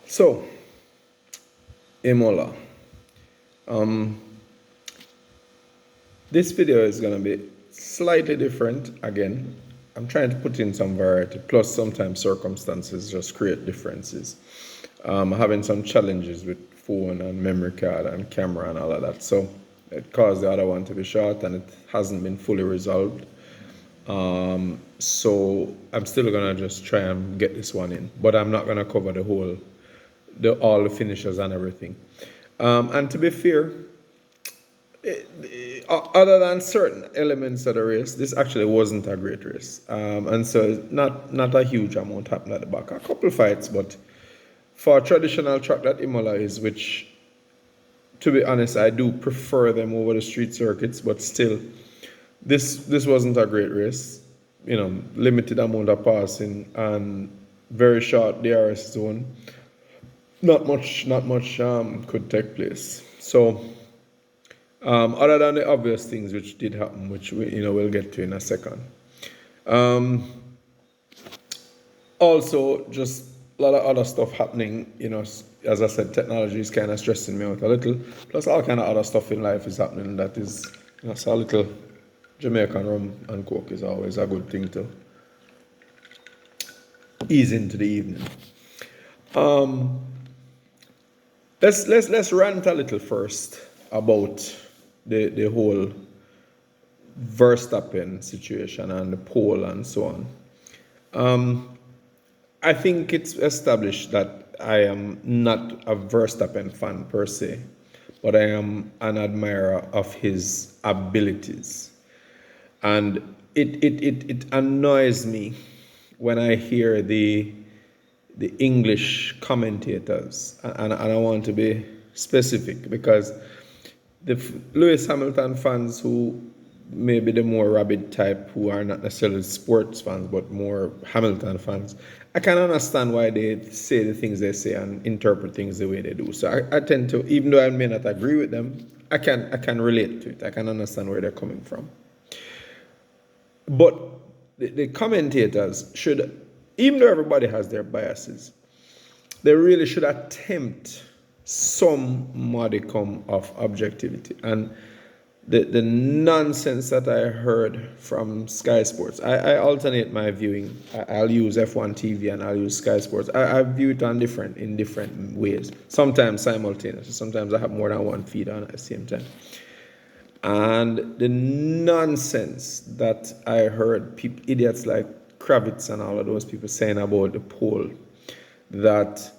So, Imola. Um, this video is going to be slightly different again. I'm trying to put in some variety, plus sometimes circumstances just create differences. Having some challenges with phone and memory card and camera and all of that. So, it caused the other one to be short and it hasn't been fully resolved. So, I'm still going to just try and get this one in, but I'm not going to cover all the finishes and everything. And to be fair, other than certain elements of the race, this actually wasn't a great race. And so not a huge amount happened at the back. A couple fights, but for a traditional track that Imola is, which, to be honest, I do prefer them over the street circuits, but still, this wasn't a great race. Limited amount of passing and very short DRS zone. Not much could take place. So, other than the obvious things which did happen, which we'll get to in a second. Also, just a lot of other stuff happening. As I said, technology is kind of stressing me out a little. Plus, all kind of other stuff in life is happening that is, so a little Jamaican rum and coke is always a good thing to ease into the evening. Let's rant a little first about the whole Verstappen situation and the pole and so on. I think it's established that I am not a Verstappen fan per se, but I am an admirer of his abilities. And it annoys me when I hear the English commentators, and I want to be specific because the Lewis Hamilton fans who may be the more rabid type, who are not necessarily sports fans but more Hamilton fans, I can understand why they say the things they say and interpret things the way they do. So I tend to, even though I may not agree with them, I can relate to it. I can understand where they're coming from. But the commentators should, even though everybody has their biases, they really should attempt some modicum of objectivity. And the nonsense that I heard from Sky Sports, I alternate my viewing. I'll use F1 TV and I'll use Sky Sports. I view it in different ways. Sometimes simultaneously. Sometimes I have more than one feed on at the same time. And the nonsense that I heard idiots like Kravitz and all of those people saying about the poll, that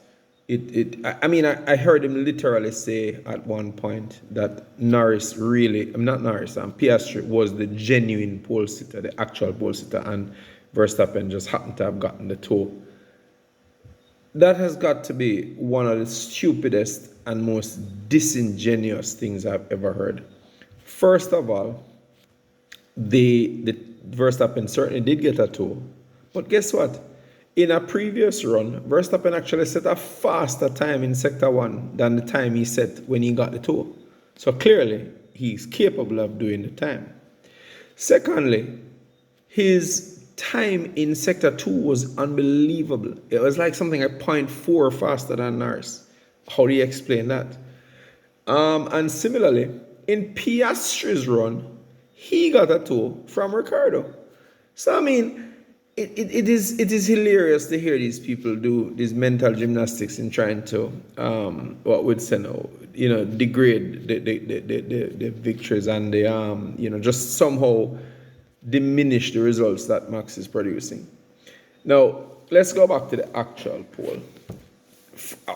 I heard him literally say at one point that Piastri was the genuine pole sitter, the actual pole sitter, and Verstappen just happened to have gotten the toe. That has got to be one of the stupidest and most disingenuous things I've ever heard. First of all, the Verstappen certainly did get a toe, but guess what? In a previous run, Verstappen actually set a faster time in Sector 1 than the time he set when he got the toe. So clearly, he's capable of doing the time. Secondly, his time in Sector 2 was unbelievable. It was like something like 0.4 faster than Norris. How do you explain that? And similarly, in Piastri's run, he got a toe from Ricciardo. So, it is hilarious to hear these people do these mental gymnastics in trying to degrade the victories and just somehow diminish the results that Max is producing. Now let's go back to the actual poll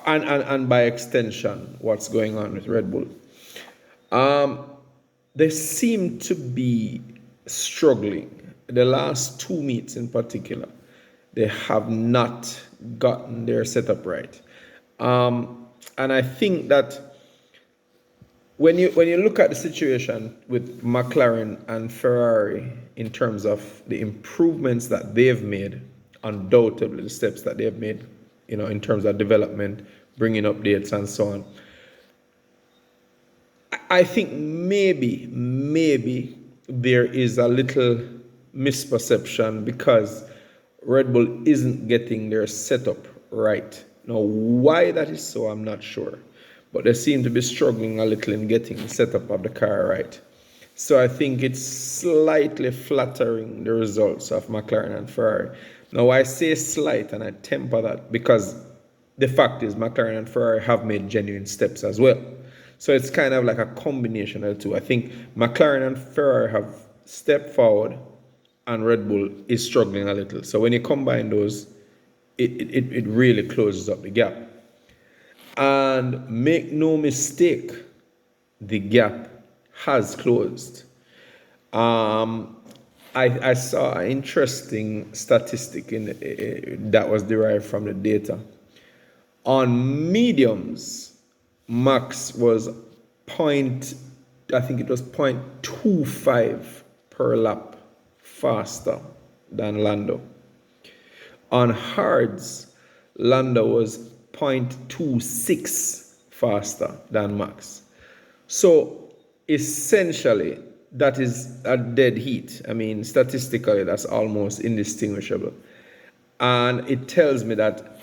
and by extension what's going on with Red Bull. They seem to be struggling. The last two meets in particular, they have not gotten their setup right. And I think that when you look at the situation with McLaren and Ferrari in terms of the improvements that they've made, undoubtedly the steps that they've made, in terms of development, bringing updates and so on, I think maybe there is a little misperception because Red Bull isn't getting their setup right Now, why that is so, I'm not sure. But they seem to be struggling a little in getting the setup of the car right. So I think it's slightly flattering the results of McLaren and Ferrari. Now, I say slight and I temper that because the fact is McLaren and Ferrari have made genuine steps as well. So it's kind of like a combination of the two. I think McLaren and Ferrari have stepped forward and Red Bull is struggling a little. So when you combine those, it really closes up the gap. And make no mistake, the gap has closed. I saw an interesting statistic that was derived from the data. On mediums, Max was I think it was 0.25 per lap faster than Lando. On hards, Lando was 0.26 faster than Max. So essentially, that is a dead heat. I mean, statistically, that's almost indistinguishable. And it tells me that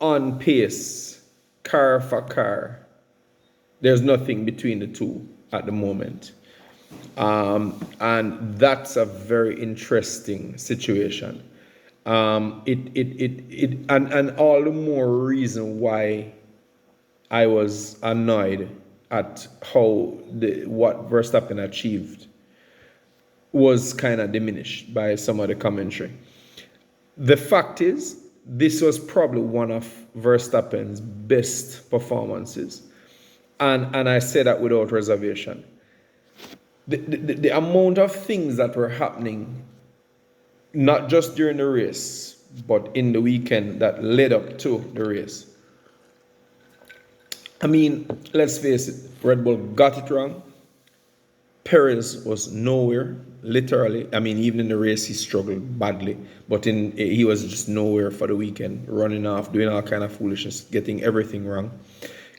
on pace, car for car, there's nothing between the two at the moment. And that's a very interesting situation. And all the more reason why I was annoyed at how what Verstappen achieved was kind of diminished by some of the commentary. The fact is, this was probably one of Verstappen's best performances. And I say that without reservation. The amount of things that were happening, not just during the race, but in the weekend that led up to the race. I mean, let's face it, Red Bull got it wrong. Perez was nowhere, literally. I mean, even in the race, he struggled badly. But he was just nowhere for the weekend, running off, doing all kind of foolishness, getting everything wrong.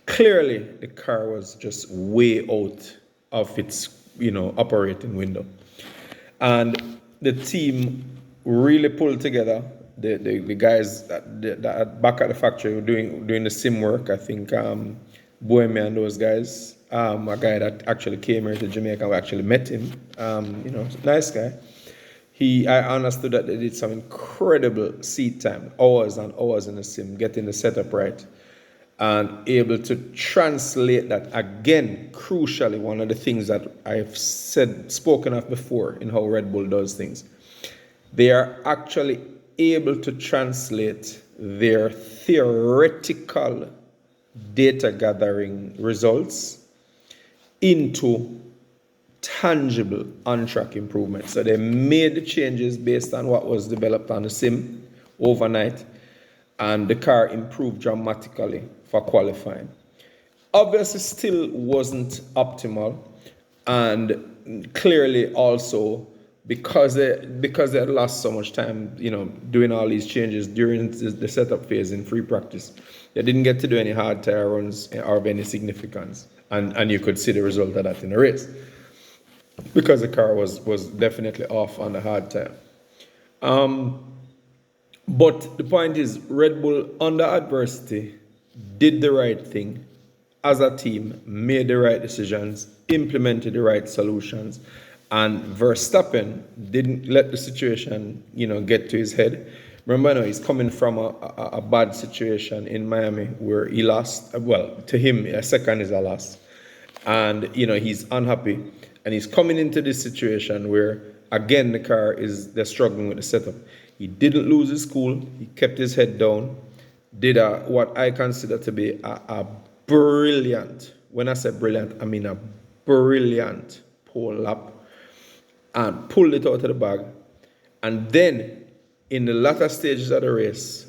Clearly, the car was just way out of its, operating window. And the team really pulled together. The guys that back at the factory were doing the sim work. I think Bohemia and those guys. A guy that actually came here to Jamaica, we actually met him. Nice guy. I understood that they did some incredible seat time, hours and hours in the sim, getting the setup right, and able to translate that again. Crucially, one of the things that I've spoken of before in how Red Bull does things, they are actually able to translate their theoretical data gathering results into tangible on-track improvements. So they made the changes based on what was developed on the sim overnight, and the car improved dramatically for qualifying. Obviously, still wasn't optimal, and clearly also because they had lost so much time, doing all these changes during the setup phase in free practice. They didn't get to do any hard tire runs of any significance, and you could see the result of that in the race because the car was definitely off on the hard tire. But the point is, Red Bull, under adversity, did the right thing as a team, made the right decisions, implemented the right solutions, and Verstappen didn't let the situation, get to his head. Remember, he's coming from a bad situation in Miami where he lost. Well, to him, a second is a loss. And, he's unhappy. And he's coming into this situation where, again, they're struggling with the setup. He didn't lose his cool. He kept his head down. Did what I consider to be a brilliant, when I say brilliant, I mean a brilliant pole lap, and pulled it out of the bag. And then, in the latter stages of the race,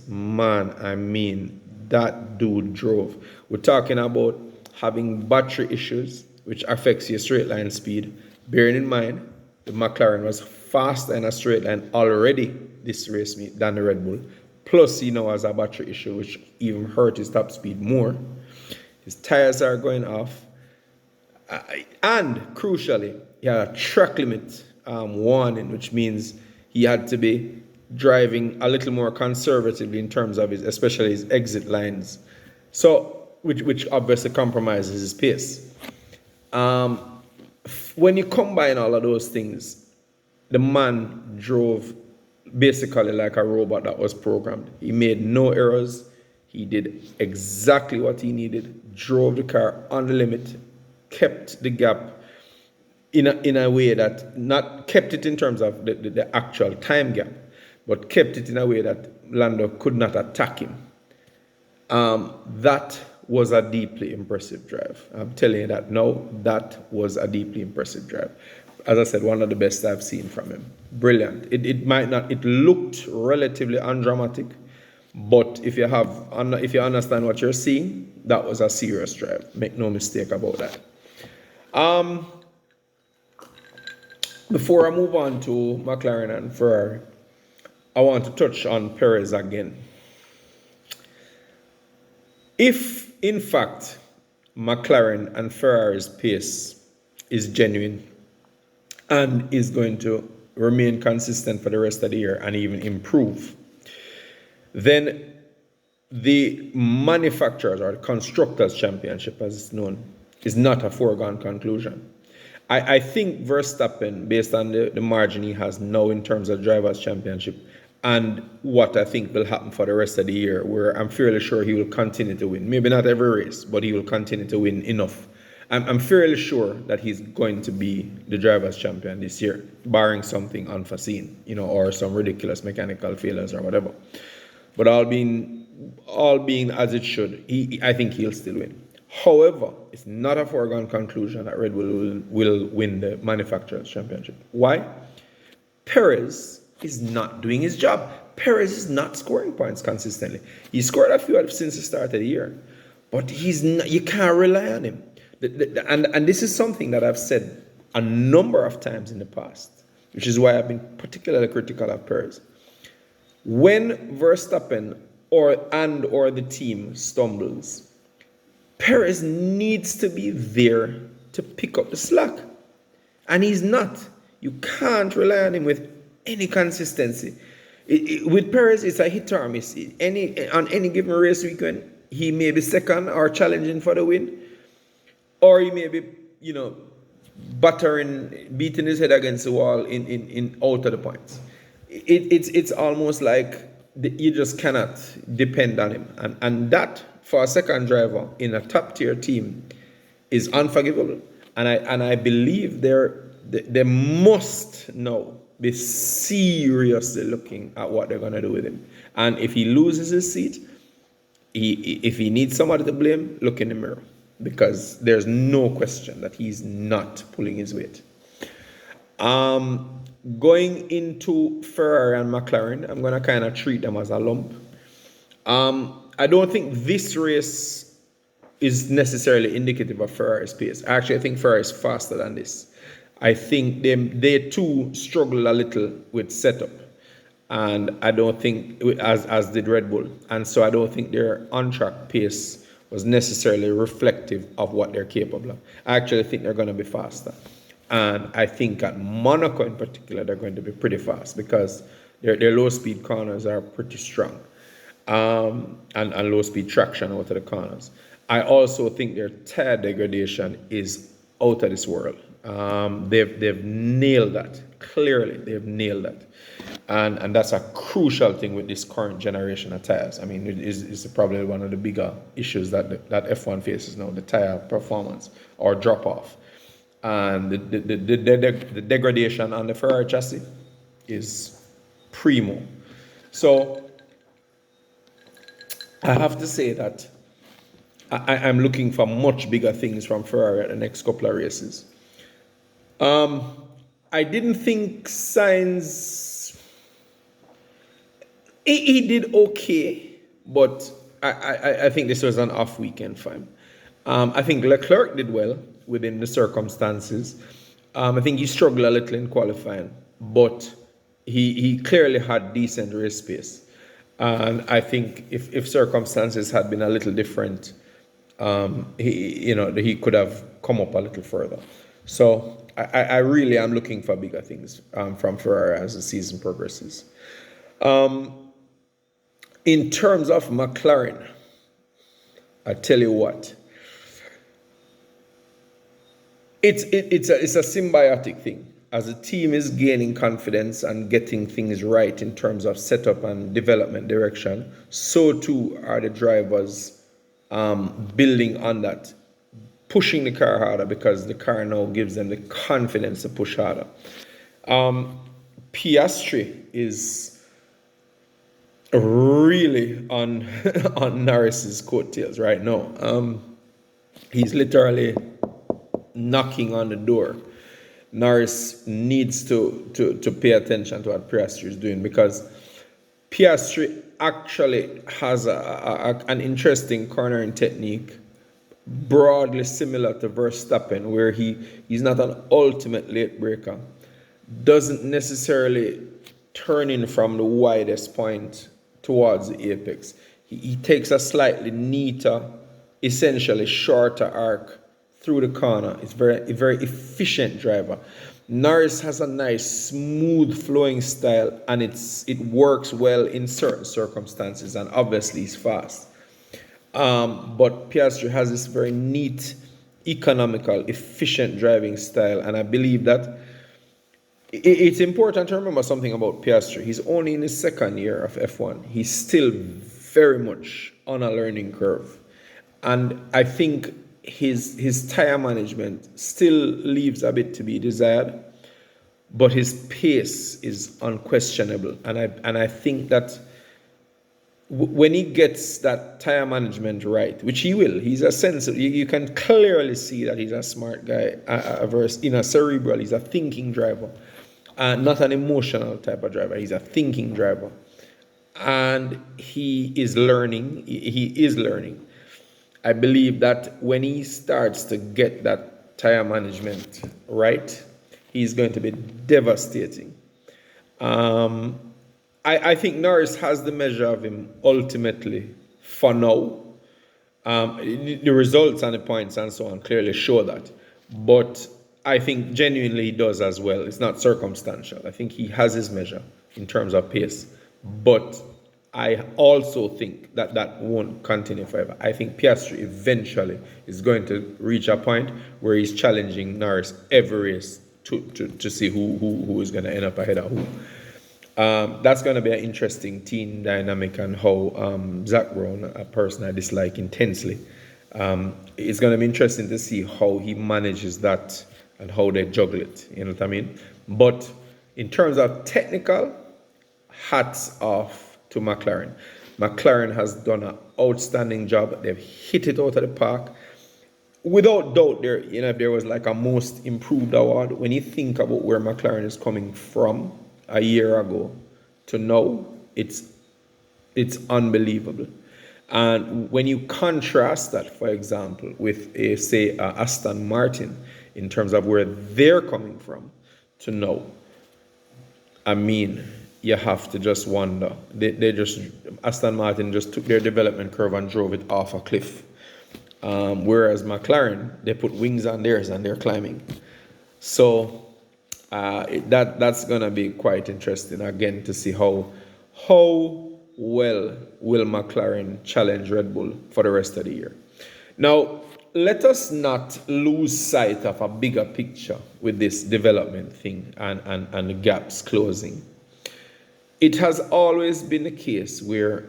that dude drove. We're talking about having battery issues, which affects your straight line speed. Bearing in mind, the McLaren was faster in a straight line already this race meet than the Red Bull. Plus, he now has a battery issue, which even hurt his top speed more. His tires are going off. And crucially, he had a track limit warning, which means he had to be driving a little more conservatively in terms of his, especially his exit lines. So, which obviously compromises his pace. When you combine all of those things, the man drove basically like a robot that was programmed. He made no errors. He did exactly what he needed, drove the car on the limit, kept the gap in a way that, not kept it in terms of the actual time gap, but kept it in a way that Lando could not attack him. That was a deeply impressive drive. I'm telling you that now, that was a deeply impressive drive. As I said, one of the best I've seen from him. Brilliant. It might not, it looked relatively undramatic, but if you understand what you're seeing, that was a serious drive. Make no mistake about that. Before I move on to McLaren and Ferrari, I want to touch on Perez again. If, in fact, McLaren and Ferrari's pace is genuine and is going to remain consistent for the rest of the year and even improve, then the manufacturers or the constructors championship, as it's known, is not a foregone conclusion. I think Verstappen, based on the margin he has now in terms of drivers championship, and what I think will happen for the rest of the year, where I'm fairly sure he will continue to win. Maybe not every race, but he will continue to win enough. I'm fairly sure that he's going to be the drivers' champion this year, barring something unforeseen, or some ridiculous mechanical failures or whatever. But all being as it should, I think he'll still win. However, it's not a foregone conclusion that Red Bull will win the manufacturers' championship. Why? Perez is not doing his job. Perez is not scoring points consistently. He scored a few since the start of the year, but he's not, you can't rely on him. And this is something that I've said a number of times in the past, which is why I've been particularly critical of Perez. When Verstappen or the team stumbles, Perez needs to be there to pick up the slack. And he's not. You can't rely on him with any consistency. With Perez, it's a hit or miss. On any given race weekend, he may be second or challenging for the win. Or he may be, beating his head against the wall in out of the points. It's almost like you just cannot depend on him. And that, for a second driver in a top tier team, is unforgivable. And I believe they must now be seriously looking at what they're going to do with him. And if he loses his seat, if he needs somebody to blame, look in the mirror. Because there's no question that he's not pulling his weight. Going into Ferrari and McLaren, I'm going to kind of treat them as a lump. I don't think this race is necessarily indicative of Ferrari's pace. Actually, I think Ferrari is faster than this. I think they too struggle a little with setup. And I don't think, as did Red Bull. And so I don't think their on-track pace was necessarily reflective of what they're capable of. I actually think they're going to be faster. And I think at Monaco in particular, they're going to be pretty fast because their low-speed corners are pretty strong. And low-speed traction out of the corners. I also think their tire degradation is out of this world. They've nailed that. Clearly, they've nailed that. And that's a crucial thing with this current generation of tires. I mean, it's probably one of the bigger issues that F1 faces now, the tire performance or drop-off. And the degradation on the Ferrari chassis is primo. So I have to say that I'm looking for much bigger things from Ferrari at the next couple of races. I didn't think Sainz... He did okay, but I think this was an off weekend for him. I think Leclerc did well within the circumstances. I think he struggled a little in qualifying, but he clearly had decent race pace. And I think if circumstances had been a little different, he could have come up a little further. So I really am looking for bigger things from Ferrari as the season progresses. In terms of McLaren, I tell you what, it's a symbiotic thing. As the team is gaining confidence and getting things right in terms of setup and development direction, so too are the drivers building on that, pushing the car harder because the car now gives them the confidence to push harder. Piastri is really on on Norris's coattails right now. He's literally knocking on the door. Norris needs to pay attention to what Piastri is doing, because Piastri actually has an interesting cornering technique, broadly similar to Verstappen, where he's not an ultimate late breaker, doesn't necessarily turn in from the widest point towards the apex. He takes a slightly neater, essentially shorter arc through the corner. It's a very efficient driver. Norris has a nice, smooth flowing style, and it works well in certain circumstances, and obviously he's fast. But Piastri has this very neat, economical, efficient driving style, and I believe that it's important to remember something about Piastri. He's only in his second year of F1. He's still very much on a learning curve. And I think his tire management still leaves a bit to be desired, but his pace is unquestionable. And I think that when he gets that tire management right, which he will, he's a sensible, you can clearly see that he's a smart guy, cerebral, he's a thinking driver. Not an emotional type of driver. He's a thinking driver, and he is learning. He is learning. I believe that when he starts to get that tire management right, he's going to be devastating. I think Norris has the measure of him ultimately for now. The results and the points and so on clearly show that, but I think genuinely he does as well. It's not circumstantial. I think he has his measure in terms of pace. But I also think that won't continue forever. I think Piastri eventually is going to reach a point where he's challenging Norris every race to see who is going to end up ahead of who. That's going to be an interesting team dynamic, and how Zach Brown, a person I dislike intensely, it's going to be interesting to see how he manages that and how they juggle it, you know what I mean? But in terms of technical, hats off to McLaren. McLaren has done an outstanding job. They've hit it out of the park. Without doubt, if there was like a most improved award, when you think about where McLaren is coming from a year ago to now, it's unbelievable. And when you contrast that, for example, with Aston Martin, in terms of where they're coming from to know, I mean, you have to just wonder. Aston Martin just took their development curve and drove it off a cliff. Whereas McLaren, they put wings on theirs and they're climbing. So that's going to be quite interesting again to see how well will McLaren challenge Red Bull for the rest of the year. Now, let us not lose sight of a bigger picture with this development thing and the gaps closing. It has always been the case where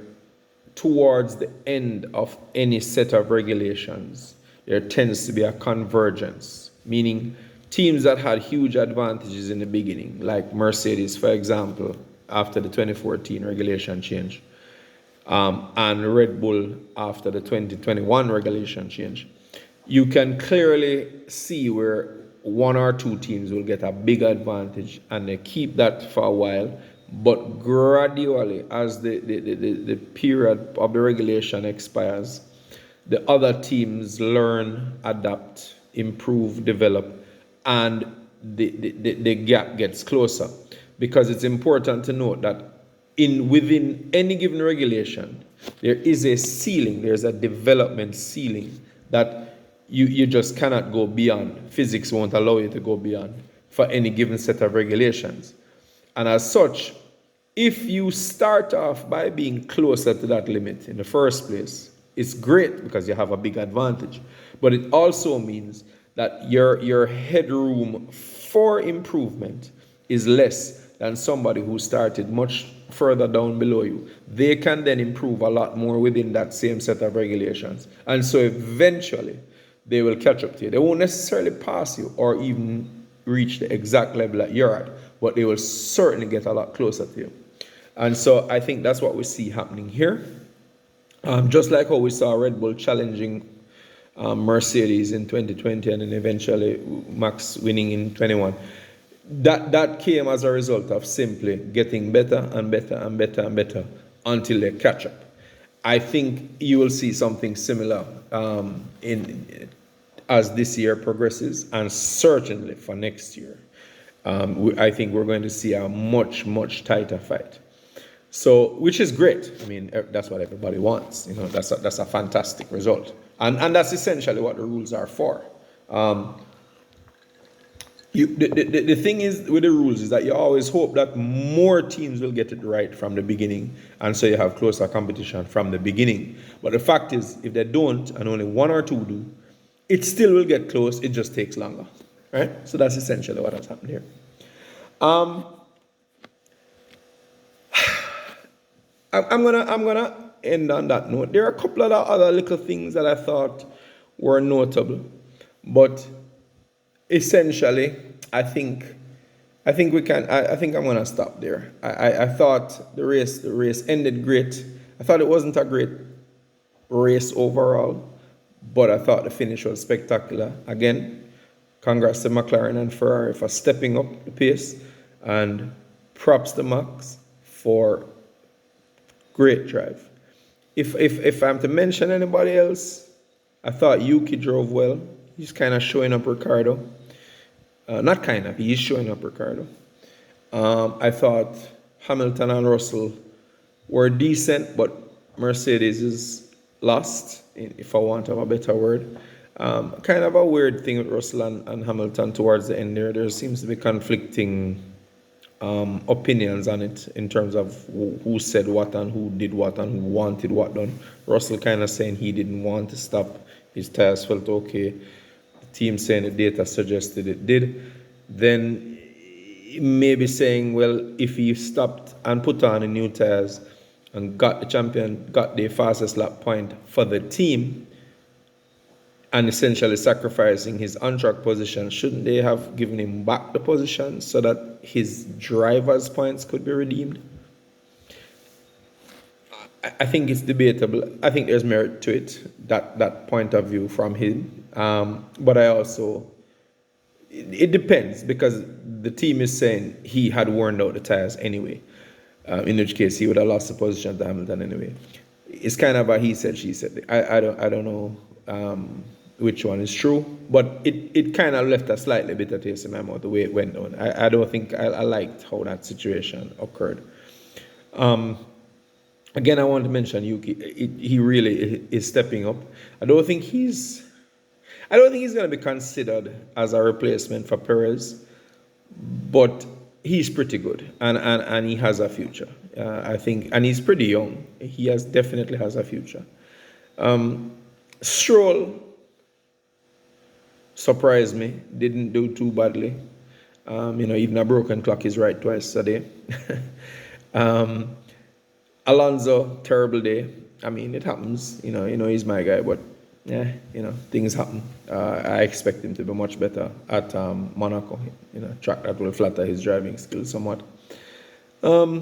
towards the end of any set of regulations, there tends to be a convergence, meaning teams that had huge advantages in the beginning, like Mercedes, for example, after the 2014 regulation change, and Red Bull after the 2021 regulation change, you can clearly see where one or two teams will get a big advantage and they keep that for a while, but gradually, as the period of the regulation expires, the other teams learn, adapt, improve, develop, and the gap gets closer. Because it's important to note that within any given regulation, there is a ceiling, there's a development ceiling that you just cannot go beyond. Physics won't allow you to go beyond for any given set of regulations. And as such, If you start off by being closer to that limit in the first place, it's great because you have a big advantage. But it also means that your headroom for improvement is less than somebody who started much further down below you. They can then improve a lot more within that same set of regulations. And so eventually they will catch up to you. They won't necessarily pass you or even reach the exact level that you're at, but they will certainly get a lot closer to you. And so I think that's what we see happening here. Just like how we saw Red Bull challenging Mercedes in 2020 and then eventually Max winning in 21. That came as a result of simply getting better and better and better and better until they catch up. I think you will see something similar as this year progresses, and certainly for next year. I think we're going to see a much, much tighter fight. So, which is great. I mean, that's what everybody wants. You know, that's a fantastic result, and that's essentially what the rules are for. The thing is with the rules is that you always hope that more teams will get it right from the beginning, and so you have closer competition from the beginning. But the fact is, if they don't, and only one or two do, it still will get close. It just takes longer, right? So that's essentially what has happened here. I'm gonna end on that note. There are a couple of other little things that I thought were notable, but essentially, I think we can. I think I'm gonna stop there. I thought the race ended great. I thought it wasn't a great race overall, but I thought the finish was spectacular. Again, congrats to McLaren and Ferrari for stepping up the pace, and props to Max for great drive. If I'm to mention anybody else, I thought Yuki drove well. He's kind of showing up Ricardo. Not kind of, he's showing up Ricardo. I thought Hamilton and Russell were decent, but Mercedes is lost, if I want to have a better word. Kind of a weird thing with Russell and Hamilton towards the end there. There seems to be conflicting opinions on it in terms of who said what and who did what and who wanted what done. Russell kind of saying he didn't want to stop. His tires felt okay. The team saying the data suggested it did. Then maybe saying, well, if he stopped and put on the new tires and got the fastest lap point for the team, and essentially sacrificing his on-track position, shouldn't they have given him back the position so that his driver's points could be redeemed? I think it's debatable. I think there's merit to it, that point of view from him. But I also, it depends, because the team is saying he had worn out the tires anyway, in which case he would have lost the position to Hamilton anyway. It's kind of a he said, she said. I don't know which one is true, but it kind of left a slightly bitter taste in my mouth the way it went down. I don't think I liked how that situation occurred. Again, I want to mention Yuki. He really is stepping up. I don't think he's going to be considered as a replacement for Perez, but he's pretty good, and he has a future. I think, and he's pretty young. He definitely has a future. Stroll surprised me. Didn't do too badly. Even a broken clock is right twice a day. Alonso, terrible day. I mean, it happens. He's my guy, but yeah, things happen. I expect him to be much better at Monaco. Track that will flatter his driving skills somewhat. The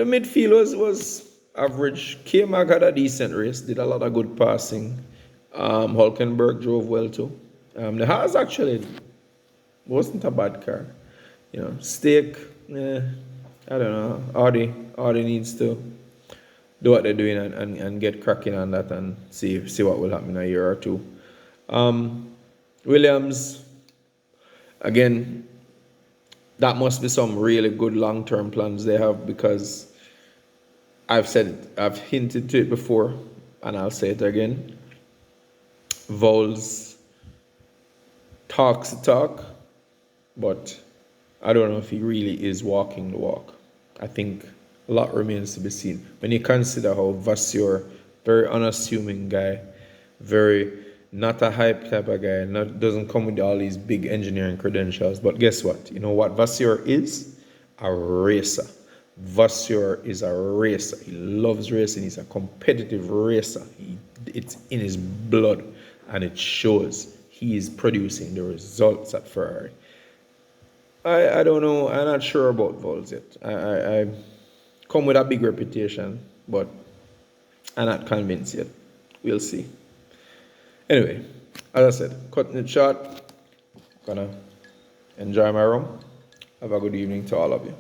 midfield was average. K-Mag had a decent race, did a lot of good passing. Hulkenberg drove well too. The Haas actually wasn't a bad car. Stake, I don't know. Audi needs to do what they're doing and get cracking on that and see what will happen in a year or two. Williams, again, that must be some really good long-term plans they have, because I've hinted to it before, and I'll say it again. Vols talks the talk, but I don't know if he really is walking the walk. I think a lot remains to be seen. When you consider how Vasseur, very unassuming guy, very not a hype type of guy, not doesn't come with all these big engineering credentials. But guess what? You know what Vasseur is? A racer. Vasseur is a racer. He loves racing. He's a competitive racer. It's in his blood, and it shows. He is producing the results at Ferrari. I don't know. I'm not sure about Vols yet. I come with a big reputation, but I'm not convinced yet. We'll see. Anyway, as I said, cutting it short. Gonna enjoy my rum. Have a good evening to all of you.